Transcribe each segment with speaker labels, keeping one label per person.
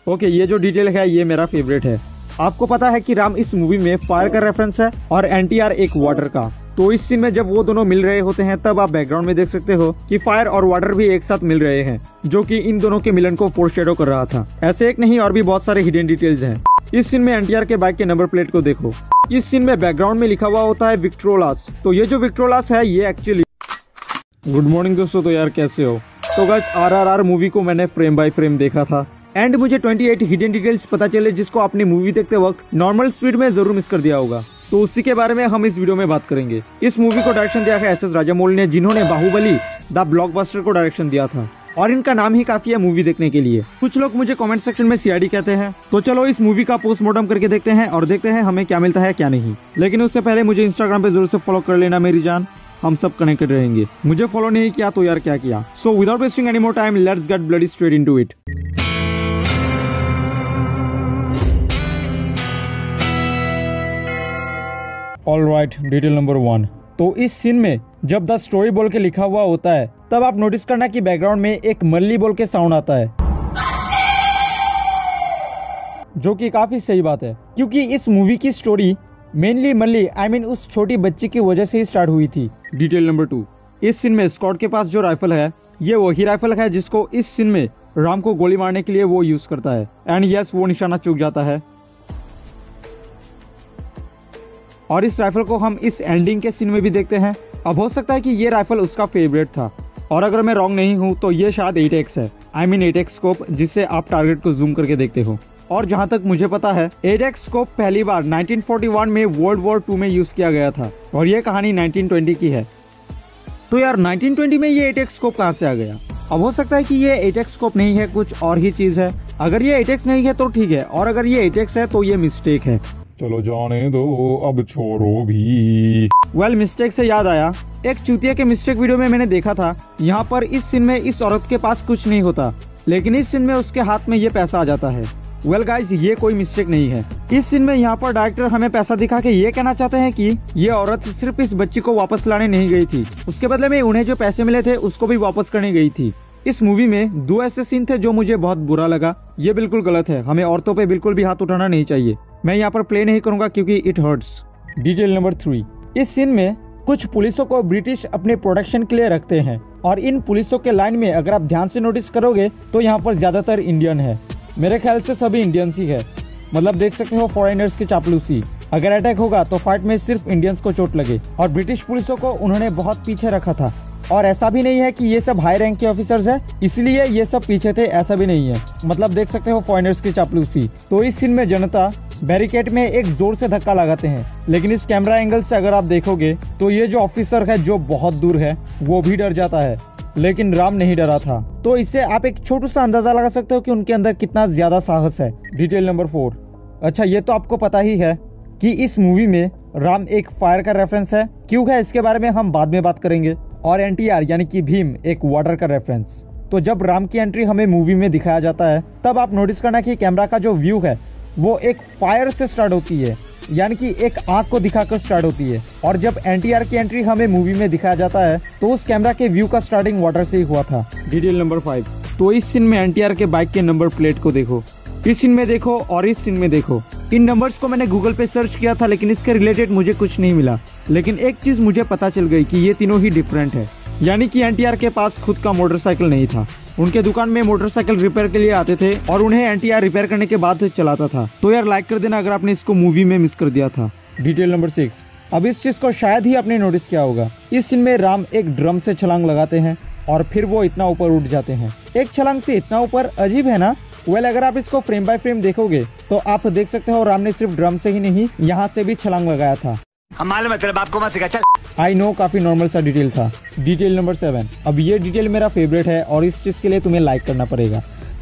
Speaker 1: Okay, ये जो detail है ये मेरा फेवरेट है। आपको पता है कि राम इस मूवी में फायर का रेफरेंस है और एनटीआर एक वाटर का। तो इस सीन में जब वो दोनों मिल रहे होते हैं तब आप बैकग्राउंड में देख सकते हो कि फायर और वाटर भी एक साथ मिल रहे हैं, जो कि इन दोनों के मिलन को फोरशैडो कर रहा था। ऐसे एक नहीं और भी बहुत सारे हिडन डिटेल्स हैं। इस सीन में एनटीआर के बाइक के नंबर प्लेट को देखो। इस सीन में बैकग्राउंड में लिखा हुआ होता है विक्ट्रोलास। तो ये जो विक्ट्रोलास है ये एक्चुअली। गुड मॉर्निंग दोस्तों, तो यार कैसे हो? तो गाइस आरआरआर मूवी को मैंने फ्रेम बाय फ्रेम देखा था एंड मुझे 28 हिडन डिटेल्स पता चले जिसको आपने मूवी देखते वक्त नॉर्मल स्पीड में जरूर मिस कर दिया होगा। तो उसी के बारे में हम इस वीडियो में बात करेंगे। इस मूवी को डायरेक्शन दिया है एस.एस. राजामौली ने, जिन्होंने बाहुबली द ब्लॉकबस्टर को डायरेक्शन दिया था और इनका नाम ही काफी है मूवी देखने के लिए। कुछ लोग मुझे कमेंट सेक्शन में सीआईडी कहते हैं। तो चलो इस मूवी का पोस्टमार्टम करके देखते हैं और देखते हैं हमें क्या मिलता है क्या नहीं। लेकिन उससे पहले मुझे इंस्टाग्राम पे जरूर से फॉलो कर लेना मेरी जान, हम सब कनेक्टेड रहेंगे। मुझे फॉलो नहीं किया तो यार क्या किया। So without wasting any more time, let's get bloody straight into it. Alright, detail number 1। तो इस सीन में जब द स्टोरी बोल के लिखा हुआ होता है तब आप नोटिस करना कि बैकग्राउंड में एक मल्ली बोल के साउंड आता है, जो कि काफी सही बात है क्योंकि इस मूवी की स्टोरी मेनली मल्ली उस छोटी बच्ची की वजह से ही स्टार्ट हुई थी। Detail number 2। इस सीन में स्कॉट के पास जो राइफल है ये वही राइफल है जिसको इस सीन में राम को गोली मारने के लिए वो यूज करता है एंड यस वो निशाना चूक जाता है और इस राइफल को हम इस एंडिंग के सीन में भी देखते हैं। अब हो सकता है कि ये राइफल उसका फेवरेट था और अगर मैं रॉन्ग नहीं हूँ तो ये शायद 8x है, 8x स्कोप, जिससे आप टारगेट को जूम करके देखते हो। और जहाँ तक मुझे पता है 8x स्कोप पहली बार 1941 में वर्ल्ड वॉर 2 में यूज किया गया था और ये कहानी 1920 की है। तो यार 1920 में ये 8x स्कोप कहाँ से आ गया? अब हो सकता है कि ये 8x स्कोप नहीं है, कुछ और ही चीज है। अगर ये 8x नहीं है तो ठीक है, और अगर ये 8x है तो ये मिस्टेक है।
Speaker 2: चलो जाने दो, अब छोड़ो भी।
Speaker 1: वेल, मिस्टेक से याद आया, एक चूतिया के मिस्टेक वीडियो में मैंने देखा था। यहाँ पर इस सीन में इस औरत के पास कुछ नहीं होता, लेकिन इस सीन में उसके हाथ में ये पैसा आ जाता है। वेल गाइस, ये कोई मिस्टेक नहीं है। इस सीन में यहाँ पर डायरेक्टर हमें पैसा दिखा के ये कहना चाहते हैं कि ये औरत सिर्फ इस बच्ची को वापस लाने नहीं गई थी, उसके बदले में उन्हें जो पैसे मिले थे उसको भी वापस करने गई थी। इस मूवी में 2 ऐसे सीन थे जो मुझे बहुत बुरा लगा। ये बिल्कुल गलत है, हमें औरतों पे बिल्कुल भी हाथ उठाना नहीं चाहिए। मैं यहाँ पर प्ले नहीं करूंगा क्योंकि इट हर्ट्स। Detail number 3। इस सीन में कुछ पुलिसों को ब्रिटिश अपने प्रोटेक्शन के लिए रखते हैं और इन पुलिसों के लाइन में अगर आप ध्यान से नोटिस करोगे तो यहाँ पर ज्यादातर इंडियन है। मेरे ख्याल से सभी इंडियंस ही है, मतलब देख सकते हो फॉरेनर्स की चापलूसी। अगर अटैक होगा तो फाइट में सिर्फ इंडियंस को चोट लगे और ब्रिटिश पुलिसों को उन्होंने बहुत पीछे रखा था। और ऐसा भी नहीं है कि ये सब हाई रैंक के ऑफिसर्स हैं इसलिए ये सब पीछे थे, ऐसा भी नहीं है। मतलब देख सकते हो फॉरेनर्स की चापलूसी। तो इस सीन में जनता बैरिकेड में एक जोर से धक्का लगाते हैं, लेकिन इस कैमरा एंगल से अगर आप देखोगे तो ये जो ऑफिसर है जो बहुत दूर है वो भी डर जाता है, लेकिन राम नहीं डरा था। तो इससे आप एक छोटा सा अंदाजा लगा सकते हो कि उनके अंदर कितना ज्यादा साहस है। Detail number 4। अच्छा, ये तो आपको पता ही है कि इस मूवी में राम एक फायर का रेफरेंस है। क्यों है इसके बारे में हम बाद में बात करेंगे। और एनटीआर यानी कि भीम एक वाटर का रेफरेंस। तो जब राम की एंट्री हमें मूवी में दिखाया जाता है तब आप नोटिस करना कि कैमरा का जो व्यू है वो एक फायर से स्टार्ट होती है, यानी कि एक आग को दिखाकर स्टार्ट होती है। और जब एनटीआर की एंट्री हमें मूवी में दिखाया जाता है तो उस कैमरा के व्यू का स्टार्टिंग वाटर से ही हुआ था। Detail number 5। तो इस सीन में एनटीआर के बाइक के नंबर प्लेट को देखो, इस सीन में देखो और इस सीन में देखो। इन नंबर्स को मैंने गूगल पे सर्च किया था लेकिन इसके रिलेटेड मुझे कुछ नहीं मिला, लेकिन एक चीज मुझे पता चल गई कि ये तीनों ही डिफरेंट है। यानी कि एनटीआर के पास खुद का मोटरसाइकिल नहीं था, उनके दुकान में मोटरसाइकिल रिपेयर के लिए आते थे और उन्हें एनटीआर रिपेयर करने के बाद चलाता था। तो यार लाइक कर देना अगर आपने इसको मूवी में मिस कर दिया था। Detail number 6। अब इस चीज को शायद ही आपने नोटिस किया होगा, इस सीन में राम एक ड्रम से छलांग लगाते हैं और फिर वो इतना ऊपर उठ जाते हैं। एक छलांग से इतना ऊपर, अजीब है ना। वेल, अगर आप इसको फ्रेम बाय फ्रेम देखोगे तो आप देख सकते हो राम ने सिर्फ ड्रम से ही नहीं यहाँ से भी छलांग लगाया था। आई नो, काफी नॉर्मल सा डिटेल था। Detail number 7। अब ये डिटेल मेरा फेवरेट है और इस चीज के लिए तुम्हें लाइक करना पड़ेगा।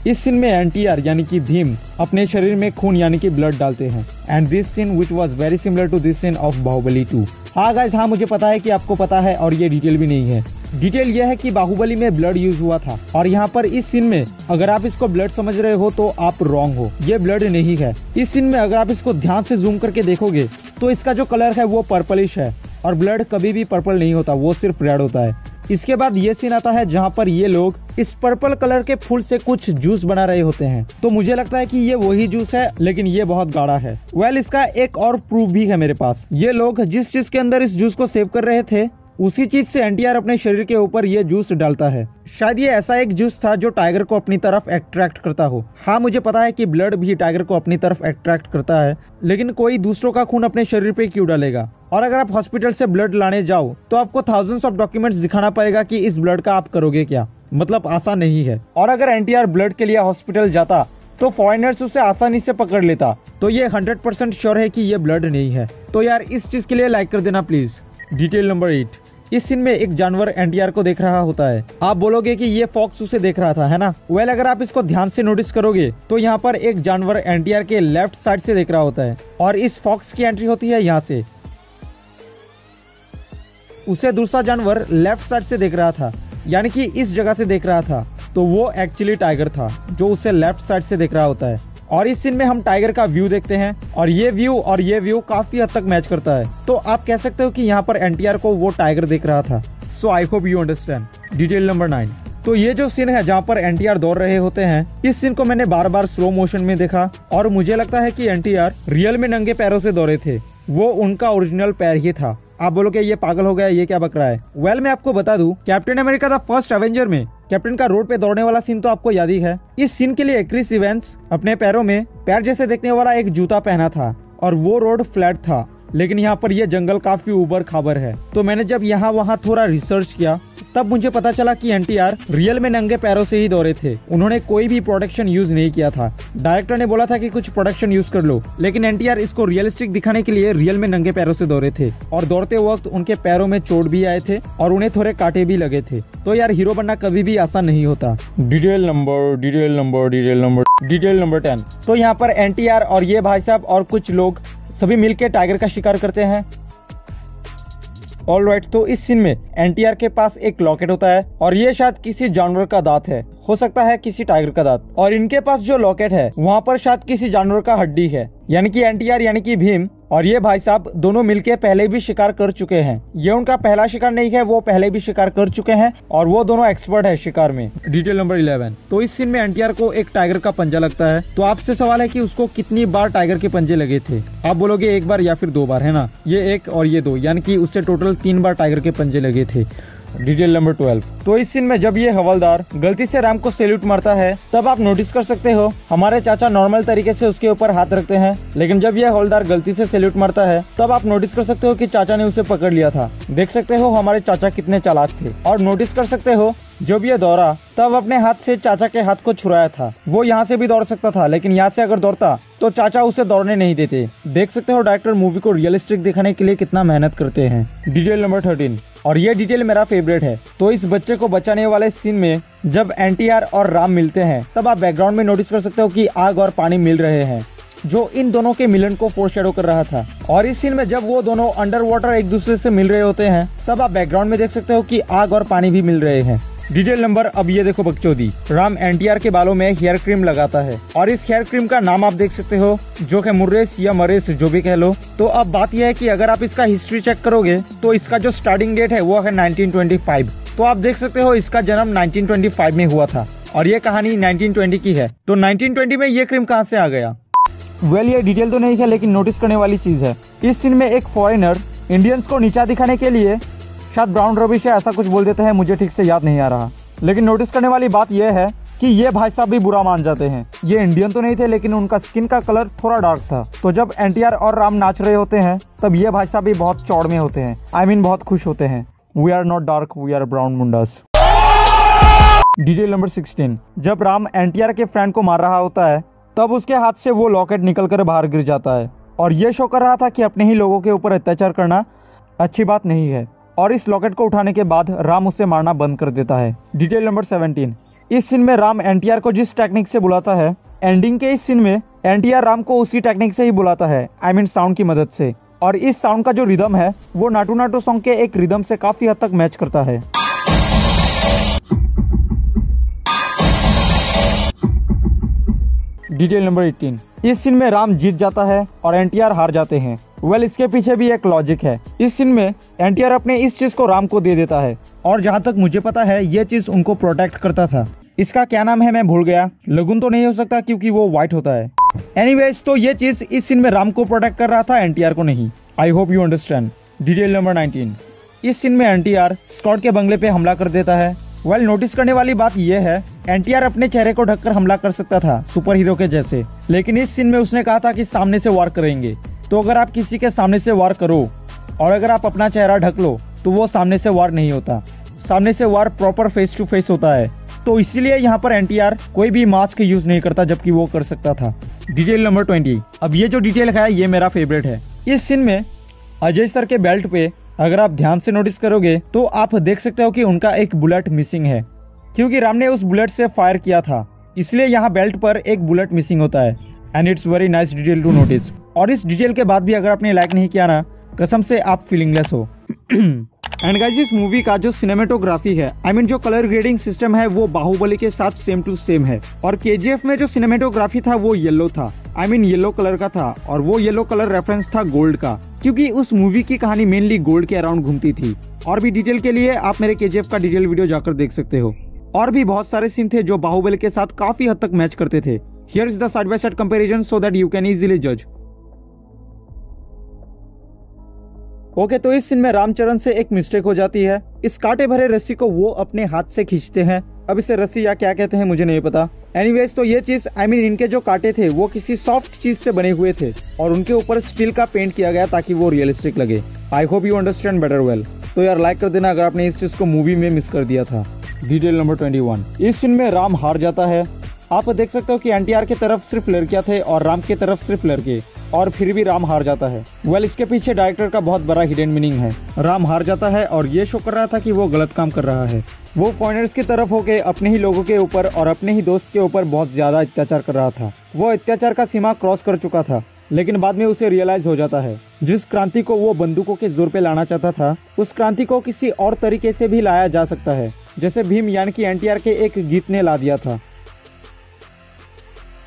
Speaker 1: इस सीन में एनटीआर यानी कि भीम अपने शरीर में खून यानी कि ब्लड डालते हैं and this scene which was very similar to this scene of Baahubali 2। हाँ गाइस, हाँ मुझे पता है कि आपको पता है और ये डिटेल भी नहीं है। डिटेल यह है कि बाहुबली में ब्लड यूज हुआ था और यहाँ पर इस सीन में अगर आप इसको ब्लड समझ रहे हो तो आप रॉन्ग हो, ये ब्लड नहीं है। इस सीन में अगर आप इसको ध्यान से जूम करके देखोगे तो इसका जो कलर है वो पर्पलिश है और ब्लड कभी भी पर्पल नहीं होता, वो सिर्फ रेड होता है। इसके बाद ये सीन आता है जहाँ पर ये लोग इस पर्पल कलर के फूल से कुछ जूस बना रहे होते हैं। तो मुझे लगता है कि ये वही जूस है, लेकिन ये बहुत गाढ़ा है। वेल, इसका एक और प्रूफ भी है मेरे पास। ये लोग जिस चीज के अंदर इस जूस को सेव कर रहे थे, उसी चीज से एनटीआर अपने शरीर के ऊपर ये जूस डालता है। शायद ये ऐसा एक जूस था जो टाइगर को अपनी तरफ अट्रैक्ट करता हो। हाँ, मुझे पता है कि ब्लड भी टाइगर को अपनी तरफ अट्रैक्ट करता है, लेकिन कोई दूसरों का खून अपने शरीर पे क्यों डालेगा? और अगर आप हॉस्पिटल से ब्लड लाने जाओ तो आपको थाउजेंड्स ऑफ डॉक्यूमेंट्स दिखाना पड़ेगा कि इस ब्लड का आप करोगे क्या। मतलब आसान नहीं है। और अगर एनटीआर ब्लड के लिए हॉस्पिटल जाता तो फॉरेनर्स उसे आसानी से पकड़ लेता। तो ये 100% श्योर है कि ये ब्लड नहीं है। तो यार इस चीज के लिए लाइक कर देना प्लीज। Detail number 8। इस सीन में एक जानवर एनटीआर को देख रहा होता है। आप बोलोगे कि ये फॉक्स उसे देख रहा था, है ना? वेल, अगर आप इसको ध्यान से नोटिस करोगे तो यहाँ पर एक जानवर एनटीआर के लेफ्ट साइड से देख रहा होता है और इस फॉक्स की एंट्री होती है यहाँ से। उसे दूसरा जानवर लेफ्ट साइड से देख रहा था, यानी कि इस जगह से देख रहा था। तो वो एक्चुअली टाइगर था जो उसे लेफ्ट साइड से देख रहा होता है। और इस सीन में हम टाइगर का व्यू देखते हैं और ये व्यू काफी हद तक मैच करता है। तो आप कह सकते हो कि यहाँ पर एनटीआर को वो टाइगर देख रहा था। So I hope you understand. Detail number 9। तो ये जो सीन है जहाँ पर एनटीआर दौड़ रहे होते हैं, इस सीन को मैंने बार बार स्लो मोशन में देखा और मुझे लगता है कि एनटीआर रियल में नंगे पैरों से दौड़े थे। वो उनका ओरिजिनल पैर ही था। आप बोलोगे ये पागल हो गया, ये क्या बक रहा है? वेल, मैं आपको बता दूं, captain America the first Avenger में कैप्टन का रोड पे दौड़ने वाला सीन तो आपको याद ही है। इस सीन के लिए क्रिस इवेंस अपने पैरों में पैर जैसे देखने वाला एक जूता पहना था और वो रोड फ्लैट था, लेकिन यहाँ पर यह जंगल काफी उबड़ खाबड़ है। तो मैंने जब यहाँ वहाँ थोड़ा रिसर्च किया तब मुझे पता चला कि एनटीआर रियल में नंगे पैरों से ही दौड़े थे। उन्होंने कोई भी प्रोडक्शन यूज नहीं किया था। डायरेक्टर ने बोला था कि कुछ प्रोडक्शन यूज कर लो, लेकिन एनटीआर इसको रियलिस्टिक दिखाने के लिए रियल में नंगे पैरों से दौड़े थे और दौड़ते वक्त उनके पैरों में चोट भी आए थे और उन्हें थोड़े कांटे भी लगे थे। तो यार हीरो बनना कभी भी आसान नहीं होता। Detail number 10। तो यहाँ पर एनटीआर और ये भाई साहब और कुछ लोग सभी मिलकर टाइगर का शिकार करते हैं। ऑलराइट, तो इस सीन में एनटीआर के पास एक लॉकेट होता है और ये शायद किसी जानवर का दांत है, हो सकता है किसी टाइगर का दांत। और इनके पास जो लॉकेट है वहाँ पर शायद किसी जानवर का हड्डी है, यानी कि एनटीआर यानी कि भीम और ये भाई साहब दोनों मिलके पहले भी शिकार कर चुके हैं। ये उनका पहला शिकार नहीं है, वो पहले भी शिकार कर चुके हैं और वो दोनों एक्सपर्ट है शिकार में। Detail number 11। तो इस सीन में एनटीआर को एक टाइगर का पंजा लगता है। तो आपसे सवाल है कि उसको कितनी बार टाइगर के पंजे लगे थे? आप बोलोगे एक बार या फिर 2 बार, है ना? ये 1 और ये 2, यानी कि उससे टोटल 3 बार टाइगर के पंजे लगे थे। Detail number 12। तो इस सीन में जब ये हवलदार गलती से राम को सैल्यूट मारता है तब आप नोटिस कर सकते हो हमारे चाचा नॉर्मल तरीके से उसके ऊपर हाथ रखते हैं, लेकिन जब ये हवलदार गलती से सैल्यूट मारता है तब आप नोटिस कर सकते हो कि चाचा ने उसे पकड़ लिया था। देख सकते हो हमारे चाचा कितने चालाक थे। और नोटिस कर सकते हो जब ये दौड़ा तब अपने हाथ से चाचा के हाथ को छुड़ाया था। वो यहाँ से भी दौड़ सकता था, लेकिन यहाँ से अगर दौड़ता तो चाचा उसे दौड़ने नहीं देते। देख सकते हो डायरेक्टर मूवी को रियलिस्टिक दिखाने के लिए कितना मेहनत करते हैं। Detail number 13। और ये डिटेल मेरा फेवरेट है। तो इस बच्चे को बचाने वाले सीन में जब एनटीआर और राम मिलते हैं तब आप बैकग्राउंड में नोटिस कर सकते हो कि आग और पानी मिल रहे हैं, जो इन दोनों के मिलन को फोरशैडो कर रहा था। और इस सीन में जब वो दोनों अंडर वाटर एक दूसरे से मिल रहे होते हैं तब आप बैकग्राउंड में देख सकते हो कि आग और पानी भी मिल रहे हैं। डिटेल नंबर, अब ये देखो बकचोदी, राम एनटीआर के बालों में हेयर क्रीम लगाता है और इस हेयर क्रीम का नाम आप देख सकते हो जो कि मुर्रेस या मरेस जो भी कह लो। तो अब बात यह है कि अगर आप इसका हिस्ट्री चेक करोगे तो इसका जो स्टार्टिंग डेट है वो है 1925। तो आप देख सकते हो इसका जन्म 1925 में हुआ था और ये कहानी 1920 की है। तो 1920 में ये क्रीम कहाँ से आ गया? वेल, ये डिटेल तो नहीं है, लेकिन नोटिस करने वाली चीज है। इस सीन में एक फॉरेनर इंडियंस को नीचा दिखाने के लिए शायद ब्राउन रबिश है ऐसा कुछ बोल देते हैं, मुझे ठीक से याद नहीं आ रहा। लेकिन नोटिस करने वाली बात यह है कि ये भाई साहब भी बुरा मान जाते हैं। ये इंडियन तो नहीं थे, लेकिन उनका स्किन का कलर थोड़ा डार्क था। तो जब एनटीआर और राम नाच रहे होते हैं तब ये भाई साहब भी बहुत चौड़ में होते हैं, I mean बहुत खुश होते हैं। We are not dark, we are brown मुंडास। Detail number 16। जब राम एनटीआर के फ्रेंड को मार रहा होता है तब उसके हाथ से वो लॉकेट निकलकर बाहर गिर जाता है और ये शो कर रहा था कि अपने ही लोगों के ऊपर अत्याचार करना अच्छी बात नहीं है। और इस लॉकेट को उठाने के बाद राम उसे मारना बंद कर देता है। Detail number 17। इस सीन में राम एनटीआर को जिस टेक्निक से बुलाता है, एंडिंग के इस सीन में एनटीआर राम को उसी टेक्निक से ही बुलाता है, I mean साउंड की मदद से। और इस साउंड का जो रिदम है वो नाटू नाटू सॉन्ग के एक रिदम से काफी हद तक मैच करता है। Detail number 18। इस सीन में राम जीत जाता है और एनटीआर हार जाते हैं। वेल इसके पीछे भी एक लॉजिक है। इस सीन में एनटीआर अपने इस चीज को राम को दे देता है और जहाँ तक मुझे पता है ये चीज उनको प्रोटेक्ट करता था। इसका क्या नाम है मैं भूल गया, लगुन तो नहीं हो सकता क्योंकि वो व्हाइट होता है। एनीवेज तो ये चीज इस सीन में राम को प्रोटेक्ट कर रहा था, एनटीआर को नहीं। आई hope you understand. Detail number 19। इस सीन में एनटीआर स्कॉट के बंगले पे हमला कर देता है। वेल नोटिस करने वाली बात यह है, एनटीआर अपने चेहरे को ढककर हमला कर सकता था सुपर हीरो के जैसे, लेकिन इस सीन में उसने कहा था कि सामने से वार करेंगे। तो अगर आप किसी के सामने से वार करो और अगर आप अपना चेहरा ढक लो तो वो सामने से वार नहीं होता। सामने से वार प्रॉपर फेस टू फेस होता है। तो इसीलिए यहाँ पर एनटीआर कोई भी मास्क यूज नहीं करता जबकि वो कर सकता था। Detail number 20। अब ये जो डिटेल है ये मेरा फेवरेट है। इस सीन में अजय सर के बेल्ट पे अगर आप ध्यान से नोटिस करोगे तो आप देख सकते हो कि उनका एक बुलेट मिसिंग है, क्योंकि राम ने उस बुलेट से फायर किया था, इसलिए यहाँ बेल्ट पर एक बुलेट मिसिंग होता है। And it's very nice detail to notice. और इस डिटेल के बाद भी अगर आपने लाइक नहीं किया ना, कसम से आप फीलिंगलेस हो। एंड गाइस इस मूवी का जो सिनेमेटोग्राफी है, आई मीन जो कलर ग्रेडिंग सिस्टम है, वो बाहुबली के साथ सेम टू सेम है। और केजीएफ में जो सिनेमेटोग्राफी था वो येलो था, आई मीन येलो कलर का था, और वो येलो कलर रेफरेंस था गोल्ड का, क्योंकि उस मूवी की कहानी मेनली गोल्ड के अराउंड घूमती थी। और भी डिटेल के लिए आप मेरे केजीएफ का डिटेल वीडियो जाकर देख सकते हो। और भी बहुत सारे सीन थे जो बाहुबली के साथ काफी हद तक मैच करते थे। Here is the side by side comparison so that you can easily जज। ओके तो इस सीन में रामचरण से एक मिस्टेक हो जाती है। इस कांटे भरे रस्सी को वो अपने हाथ से खींचते हैं। अब इसे रस्सी या क्या कहते हैं मुझे नहीं पता। एनीवेज तो ये चीज आई मीन इनके जो कांटे थे वो किसी सॉफ्ट चीज से बने हुए थे और उनके ऊपर स्टील का पेंट किया गया ताकि वो रियलिस्टिक लगे। आई hope you understand better well. तो यार लाइक कर देना अगर आपने इस चीज को मूवी में मिस कर दिया था। Detail number 21। इस सीन में राम हार जाता है। आप देख सकते हो कि एनटीआर की तरफ सिर्फ लड़कियां थे और राम की तरफ सिर्फ लड़के, और फिर भी राम हार जाता है। वेल इसके पीछे डायरेक्टर का बहुत बड़ा हिडन मीनिंग है। राम हार जाता है और ये शो कर रहा था कि वो गलत काम कर रहा है। वो फॉरेनर्स की तरफ होके अपने ही लोगों के ऊपर और अपने ही दोस्त के ऊपर बहुत ज्यादा अत्याचार कर रहा था। वो अत्याचार का सीमा क्रॉस कर चुका था, लेकिन बाद में उसे रियलाइज हो जाता है जिस क्रांति को वो बंदूकों के जोर पे लाना चाहता था, उस क्रांति को किसी और तरीके से भी लाया जा सकता है, जैसे भीम यानी कि एनटीआर के एक गीत ने ला दिया था।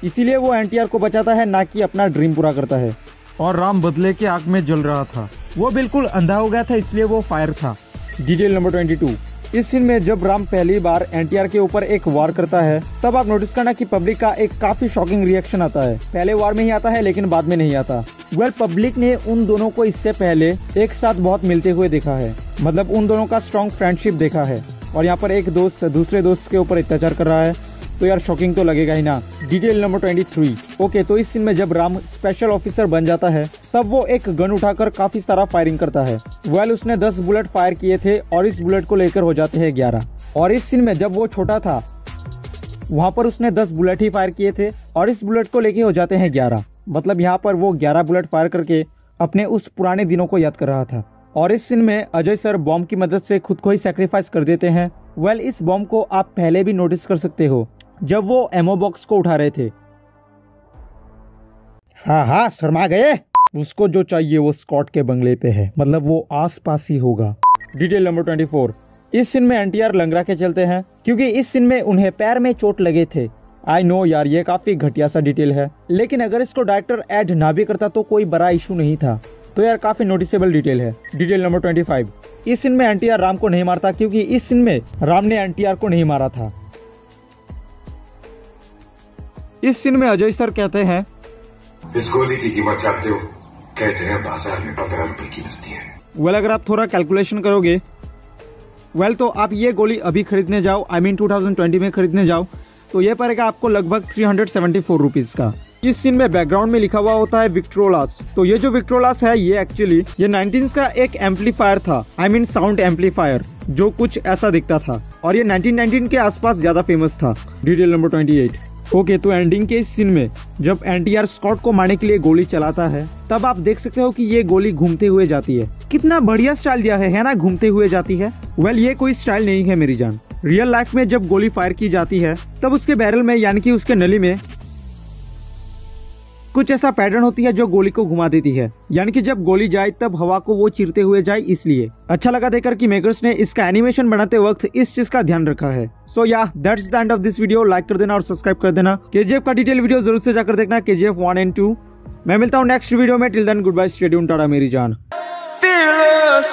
Speaker 1: इसीलिए वो एनटीआर को बचाता है, ना कि अपना ड्रीम पूरा करता है। और राम बदले के आग में जल रहा था। वो बिल्कुल अंधा हो गया था, इसलिए वो फायर था। Detail number 22। इस सीन में जब राम पहली बार एनटीआर के ऊपर एक वार करता है, तब आप नोटिस करना कि पब्लिक का एक काफी शॉकिंग रिएक्शन आता है। पहले वार में ही आता है लेकिन बाद में नहीं आता। वेल पब्लिक ने उन दोनों को इससे पहले एक साथ बहुत मिलते हुए देखा है, मतलब उन दोनों का स्ट्रॉन्ग फ्रेंडशिप देखा है। और यहाँ पर एक दोस्त दूसरे दोस्त के ऊपर अत्याचार कर रहा है, तो यार शॉकिंग तो लगेगा ही ना। Detail number 23। ओके तो इस सीन में जब राम स्पेशल ऑफिसर बन जाता है, तब वो एक गन उठाकर काफी सारा फायरिंग करता है। वेल उसने 10 बुलेट फायर किए थे और इस बुलेट को लेकर हो जाते हैं 11। और इस सीन में जब वो छोटा था वहाँ पर उसने 10 बुलेट ही फायर किए थे और इस बुलेट को लेके हो जाते हैं 11। मतलब यहाँ पर वो 11 बुलेट फायर करके अपने उस पुराने दिनों को याद कर रहा था। और इस सीन में अजय सर बॉम्ब की मदद से खुद को ही सैक्रिफाइस कर देते हैं। वेल इस बॉम्ब को आप पहले भी नोटिस कर सकते हो जब वो एमओ बॉक्स को उठा रहे थे। हाँ शर्मा गए। उसको जो चाहिए वो स्कॉट के बंगले पे है, मतलब वो आस पास ही होगा। Detail number 24। इस सीन में एनटीआर लंगड़ा के चलते हैं क्योंकि इस सीन में उन्हें पैर में चोट लगे थे। आई नो यार ये काफी घटिया सा डिटेल है, लेकिन अगर इसको डायरेक्टर ऐड ना भी करता तो कोई बड़ा इशू नहीं था। तो यार काफी नोटिसेबल डिटेल है। Detail number 25। इस सीन में एनटीआर राम को नहीं मारता क्योंकि इस सीन में राम ने एनटीआर को नहीं मारा था। इस सीन में अजय सर कहते हैं,
Speaker 3: इस गोली की कीमत जानते हो? कहते हैं बाजार में 15 रुपए की मिलती है।
Speaker 1: वेल अगर आप थोड़ा कैलकुलेशन करोगे, वेल तो आप ये गोली अभी खरीदने जाओ, आई मीन 2020 में खरीदने जाओ, तो ये पड़ेगा आपको लगभग 374 रुपीज का। इस सीन में बैकग्राउंड में लिखा हुआ होता है विक्ट्रोलास। तो ये जो विक्ट्रोलास है ये एक्चुअली ये 19 का एक एम्पलीफायर था, आई मीन साउंड एम्पलीफायर, जो कुछ ऐसा दिखता था और ये 1919 के आसपास ज्यादा फेमस था। Detail number 28। ओके तो एंडिंग के इस सीन में जब एनटीआर स्कॉट को मारने के लिए गोली चलाता है, तब आप देख सकते हो कि ये गोली घूमते हुए जाती है। कितना बढ़िया स्टाइल दिया है ना, घूमते हुए जाती है। वेल ये कोई स्टाइल नहीं है मेरी जान। रियल लाइफ में जब गोली फायर की जाती है तब उसके बैरल में यानी कि उसके नली में कुछ ऐसा पैटर्न होती है जो गोली को घुमा देती है, यानी कि जब गोली जाए तब हवा को वो चीरते हुए जाए, इसलिए अच्छा लगा देखकर कि मेकर्स ने इसका एनिमेशन बनाते वक्त इस चीज का ध्यान रखा है। सो या that's the end of this video. Like कर देना और सब्सक्राइब कर देना। केजीएफ का डिटेल वीडियो जरूर से जाकर देखना, KGF 1 and 2। मैं मिलता हूँ नेक्स्ट वीडियो में। Till then good bye, stay tuned, tata मेरी जान। Fearless.